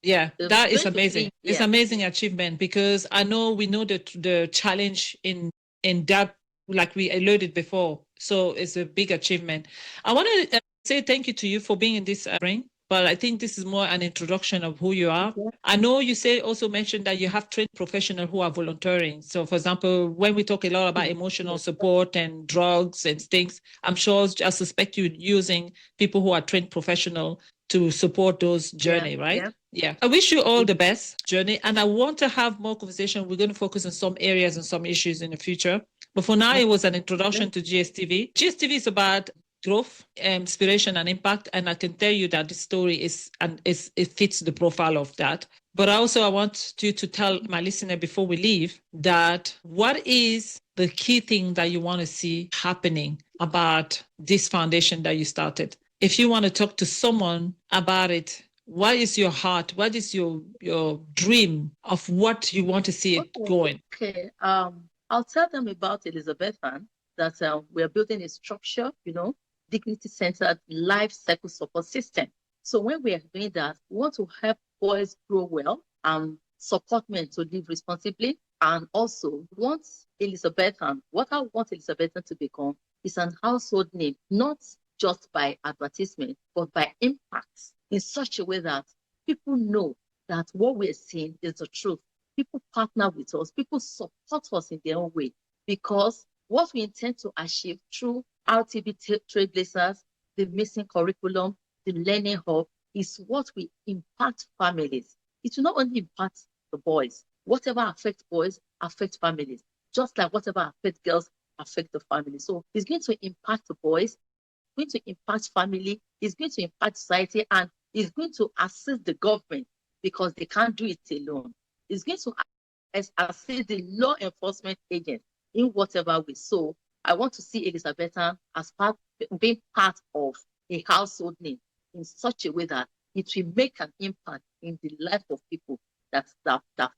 Yeah, that is amazing. Yeah. It's amazing achievement, because I know we know the challenge in that, like we alluded before. So it's a big achievement. I want to say thank you to you for being in this brain. But I think this is more an introduction of who you are. Okay. I know you also mentioned that you have trained professionals who are volunteering. So, for example, when we talk a lot about emotional support and drugs and things, I suspect you're using people who are trained professional to support those journey, right? Yeah. I wish you all the best journey. And I want to have more conversation. We're going to focus on some areas and some issues in the future. But for now, it was an introduction to GSTV. GSTV is about growth, inspiration, and impact. And I can tell you that this story it fits the profile of that. But also, I want you to tell my listener before we leave that what is the key thing that you want to see happening about this foundation that you started? If you want to talk to someone about it, what is your heart? What is your dream of what you want to see it going? Okay. I'll tell them about Elizabethan, that we're building a structure, dignity-centered life cycle support system. So when we are doing that, we want to help boys grow well and support men to live responsibly. And also what I want Elizabethan to become is an household name, not just by advertisement, but by impact, in such a way that people know that what we're seeing is the truth. People partner with us, people support us in their own way, because what we intend to achieve through RTB Trailblazers, the missing curriculum, the learning hub, is what we impact families. It will not only impact the boys. Whatever affects boys affects families, just like whatever affects girls affect the family. So it's going to impact the boys, going to impact family, it's going to impact society, and it's going to assist the government because they can't do it alone. It's going to assist the law enforcement agents in whatever way. So I want to see Elizabethan as being part of a household name in such a way that it will make an impact in the life of people that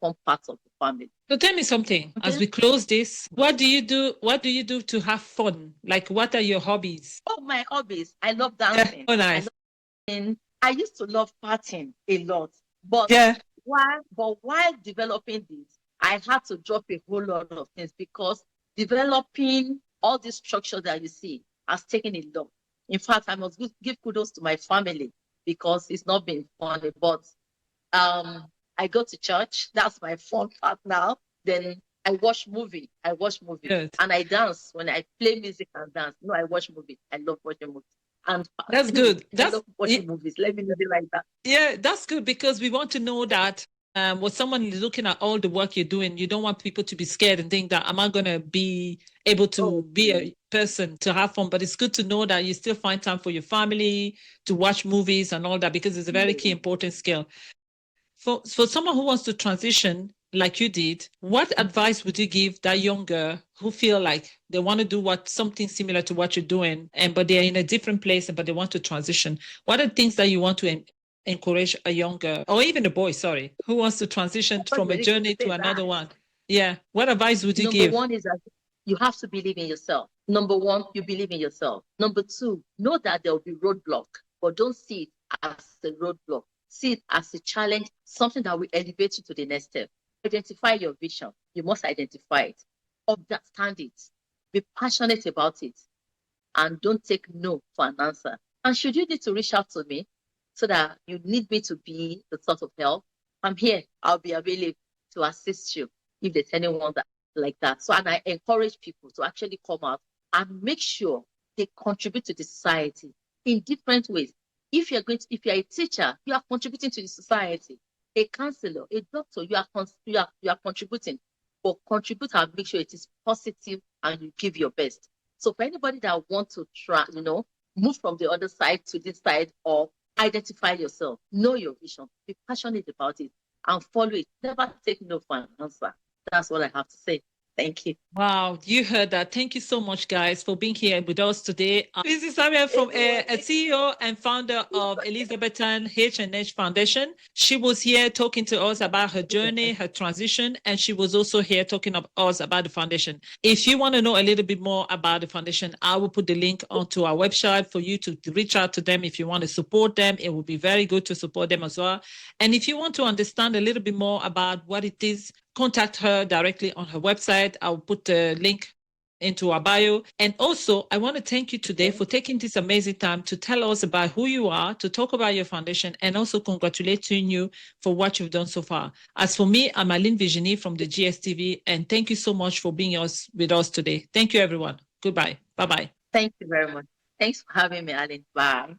form parts of the family. So tell me something, Okay? as we close this, what do you do? What do you do to have fun? Like, what are your hobbies? Oh, my hobbies. I love dancing. Oh, nice. I used to love partying a lot, but while developing this, I had to drop a whole lot of things because developing all this structure that you see has taken a lot. In fact, I must give kudos to my family because it's not been funny, but I go to church. That's my fun part now. Then I watch movie. Good. And I dance when I play music and dance. No, I watch movie. I love watching movies. And that's good. I love watching movies. Let me leave it like that. Yeah, that's good, because we want to know that when someone is looking at all the work you're doing, you don't want people to be scared and think that, am I going to be able to be a person to have fun? But it's good to know that you still find time for your family, to watch movies and all that, because it's a very key important skill. For someone who wants to transition like you did, what advice would you give that young girl who feel like they want to do something similar to what you're doing, but they're in a different place, but they want to transition? What are things that you want to encourage a young girl, or even a boy, who wants to transition from a journey to another one? Yeah. What advice would you give? Number one is that you have to believe in yourself. Number one, you believe in yourself. Number two, know that there will be roadblock, but don't see it as a roadblock. See it as a challenge, something that will elevate you to the next step. Identify your vision. You must identify it. Understand it. Be passionate about it. And don't take no for an answer. And should you need to reach out to me so that you need me to be the sort of help, I'm here. I'll be available to assist you if there's anyone like that. So, and I encourage people to actually come out and make sure they contribute to the society in different ways. If you're a teacher, you are contributing to the society. A counselor, a doctor, you are contributing. But contribute and make sure it is positive and you give your best. So for anybody that wants to try, move from the other side to this side, or identify yourself, know your vision, be passionate about it, and follow it. Never take no for an answer. That's what I have to say. Thank you. Wow, you heard that. Thank you so much, guys, for being here with us today. This is Samuel from a CEO and founder of Elizabethan H Foundation. She was here talking to us about her journey, her transition, and she was also here talking to us about the foundation. If you want to know a little bit more about the foundation, I will put the link onto our website for you to reach out to them. If you want to support them, it would be very good to support them as well. And if you want to understand a little bit more about what it is, contact her directly on her website. I'll put the link into our bio. And also, I want to thank you today for taking this amazing time to tell us about who you are, to talk about your foundation, and also congratulating you for what you've done so far. As for me, I'm Aline Virginie from the GSTV, and thank you so much for being with us today. Thank you, everyone. Goodbye. Bye-bye. Thank you very much. Thanks for having me, Aline. Bye.